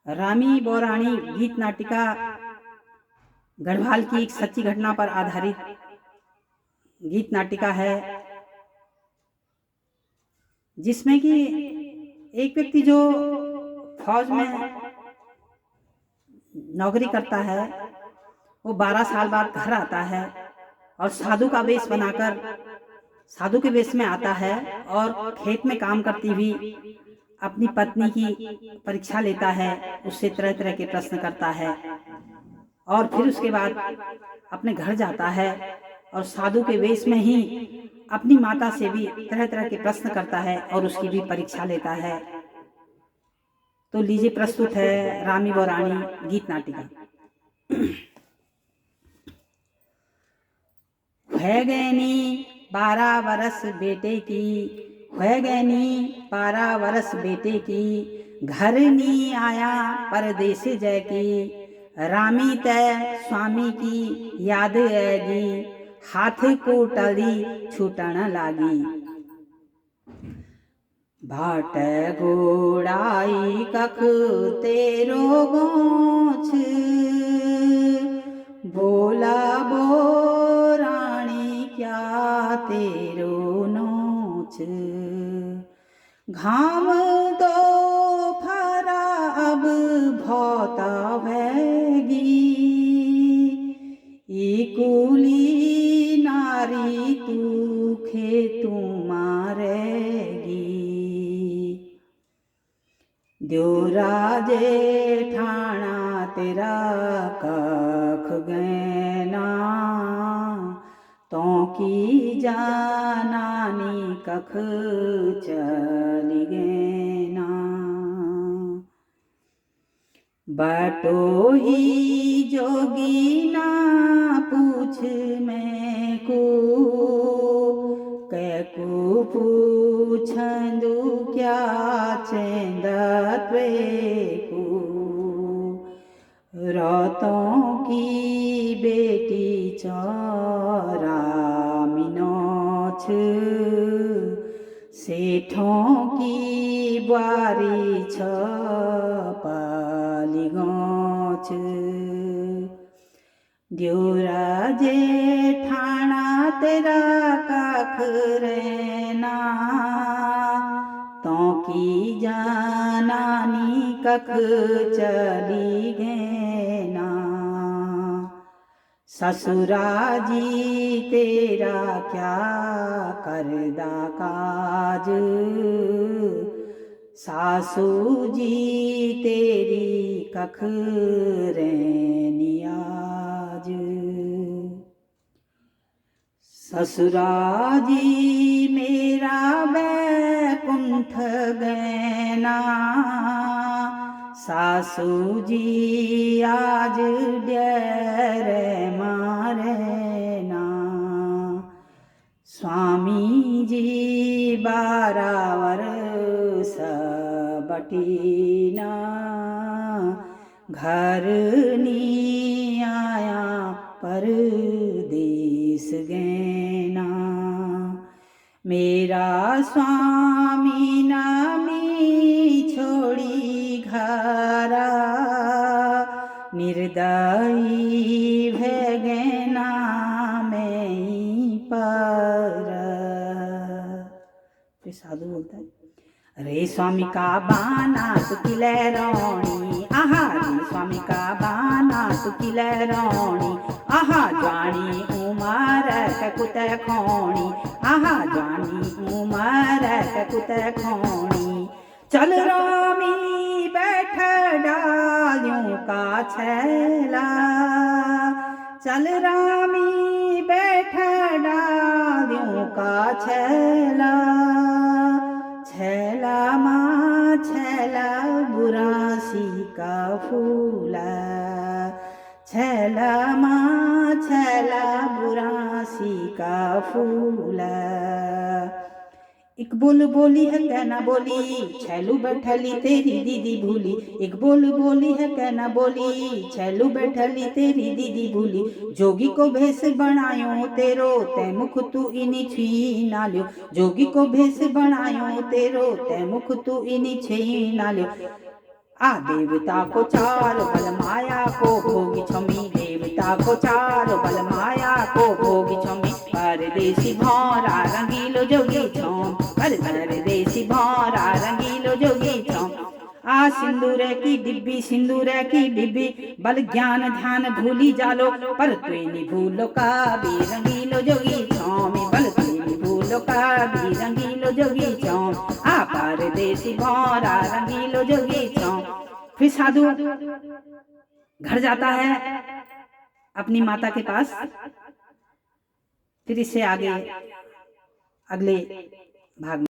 रामी बौराणी गीत नाटिका गढ़वाल की एक सच्ची घटना पर आधारित गीत नाटिका है, जिसमें कि एक व्यक्ति जो फौज में नौकरी करता है, वो 12 साल बाद घर आता है और साधु का वेश बनाकर साधु के वेश में आता है और खेत में काम करती हुई अपनी पत्नी की परीक्षा लेता है, उससे तरह तरह के प्रश्न करता है और फिर उसके बाद अपने घर जाता है और साधु के वेश में ही अपनी माता से भी तरह तरह के प्रश्न करता है और उसकी भी परीक्षा लेता है। तो लीजिए प्रस्तुत है रामी बौराणी गीत नाटिका। है गैनी 12 बरस बेटे की, है गैनी 12 बरस बेटे की, घर नी आया परदेस जय की, रामी तय स्वामी की याद आएगी, हाथ को टली छूटन लागी। बाट घोड़ाई कख तेरो गोछ, बोला बोराणी क्या तेरो नोच, घाम दो फरा अब भौता भैगी, इकुली नारी तू खेतू मारेगी, द्योरा जेठाना तेरा कख गैना, तो की जानानी कख चली गैना, बटोही जोगीना पूछ मैं को, कैको पूछंदू क्या चेंदत्वे को, रातों की बेटी चौरा मिनोछ, सेठों की बारी छपाली गोछ, द्योरा जेठाना तेरा कख रहना, तो की जानानी कख चली गैना, ससुरा जी तेरा क्या करदा काज, सासू जी तेरी कख रैनी आज, ससुरा जी मेरा बैकुंठ गैना, सासू जी आज डर मारेना, स्वामी जी 12 वर्ष बटीना, घर नी आया परदेस गैना, मेरा स्वामी नामी छोड़ी घरा, निर्दयी भै गैना मैं पर। फिर साधु बोलता है, रे स्वामी का बाना तू किले रोणी, आहा रे स्वामी का बाना तू किले रोणी, आहा जानी उमर कुत खोणी, आहा जानी उमर कुत खोणी, चल रामी बैठ डालियों का छैला, चल रामी बैठ डालियों का छैला, छैला माँ छैला बुरासी का फूला, छैला माँ छैला बुरासी का फूला, एक बोल बोली है कहना बोली, छैलू बैठली तेरी दीदी भूली, एक बोल बोली है कहना बोली, छैलू बैठली तेरी दीदी भूली, जोगी को भेष बनायो तेरो तै मुख तू इनी छीना लियो, जोगी को भेष बनायो तेरो तै मुख तू इनी छीना लियो, आ देवता को चार बल माया को भोगी छमी, देवता को चार बल माया को भोगी छमी, परदेसी भौरा रंगीलो जोगी छम, परदेसी भौरा रंगीलो जोगी छम। आ सिंदूर की डिब्बी, सिंदूर की डिब्बी, बल ज्ञान ध्यान भूली जालो, पर तुई भूलो का भी रंगीलो जोगी छमी, बल तुई भूलो का भी रंगीलो जोगी छम। आ परदेसी भौरा रंगीलो जोगी छम। फिर साधु घर जाता है अपनी माता के पास। फिर इससे आगे अगले भाग में